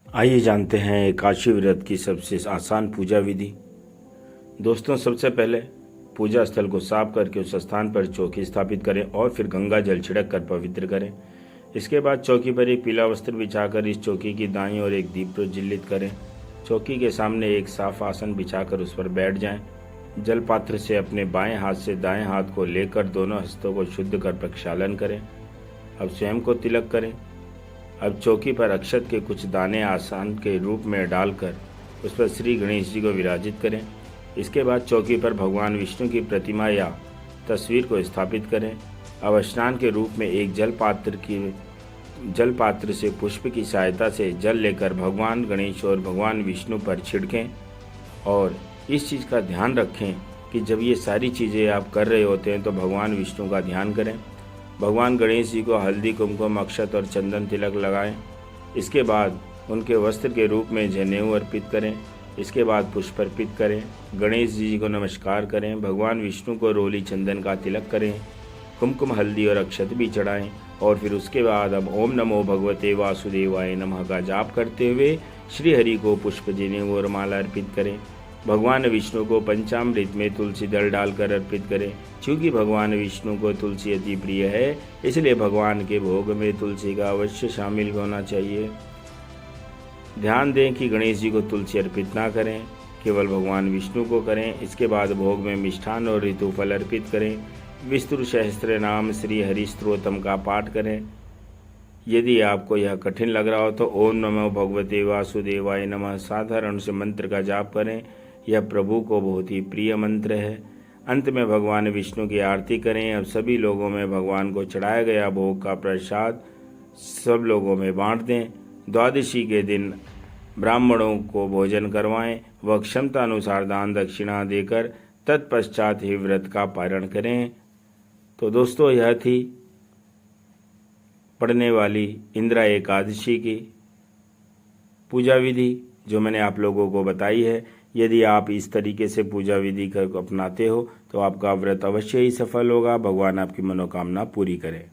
आइए जानते हैं एकादशी व्रत की सबसे आसान पूजा विधि। दोस्तों, सबसे पहले पूजा स्थल को साफ करके उस स्थान पर चौकी स्थापित करें और फिर गंगा जल छिड़क कर पवित्र करें। इसके बाद चौकी पर एक पीला वस्त्र बिछाकर इस चौकी की दाईं ओर एक दीप प्रज्वलित करें। चौकी के सामने एक साफ आसन बिछाकर उस पर बैठ जाएं। जल पात्र से अपने बाएं हाथ से दाएं हाथ को लेकर दोनों हस्तों को शुद्ध कर प्रक्षालन करें। अब स्वयं को तिलक करें। अब चौकी पर अक्षत के कुछ दाने आसन के रूप में डालकर उस पर श्री गणेश जी को विराजित करें। इसके बाद चौकी पर भगवान विष्णु की प्रतिमा या तस्वीर को स्थापित करें। अब स्नान के रूप में एक जल पात्र से पुष्प की सहायता से जल लेकर भगवान गणेश और भगवान विष्णु पर छिड़कें। और इस चीज़ का ध्यान रखें कि जब ये सारी चीज़ें आप कर रहे होते हैं तो भगवान विष्णु का ध्यान करें। भगवान गणेश जी को हल्दी, कुमकुम, अक्षत और चंदन तिलक लगाएं। इसके बाद उनके वस्त्र के रूप में जनेऊ अर्पित करें। इसके बाद पुष्प अर्पित करें। गणेश जी को नमस्कार करें। भगवान विष्णु को रोली चंदन का तिलक करें। कुमकुम, हल्दी और अक्षत भी चढ़ाएं। और फिर उसके बाद अब ओम नमो भगवते वासुदेवाय नमः का जाप करते हुए श्री हरि को पुष्प, जनेऊ और माला अर्पित करें। भगवान विष्णु को पंचामृत में तुलसी दल डालकर अर्पित करें। चूँकि भगवान विष्णु को तुलसी अति प्रिय है, इसलिए भगवान के भोग में तुलसी का अवश्य शामिल होना चाहिए। ध्यान दें कि गणेश जी को तुलसी अर्पित ना करें, केवल भगवान विष्णु को करें। इसके बाद भोग में मिष्ठान और ऋतुफल अर्पित करें। विष्णु सहस्त्र नाम श्री हरि स्तोत्रम का पाठ करें। यदि आपको यह कठिन लग रहा हो तो ओम नमो भगवते वासुदेवाय नमः साधारण से मंत्र का जाप करें। यह प्रभु को बहुत ही प्रिय मंत्र है। अंत में भगवान विष्णु की आरती करें। अब सभी लोगों में भगवान को चढ़ाया गया भोग का प्रसाद सब लोगों में बांट दें। द्वादशी के दिन ब्राह्मणों को भोजन करवाएं व क्षमता अनुसार दान दक्षिणा देकर तत्पश्चात ही व्रत का पारण करें। तो दोस्तों, यह थी पढ़ने वाली इंदिरा एकादशी की पूजा विधि जो मैंने आप लोगों को बताई है। यदि आप इस तरीके से पूजा विधि को अपनाते हो तो आपका व्रत अवश्य ही सफल होगा। भगवान आपकी मनोकामना पूरी करें।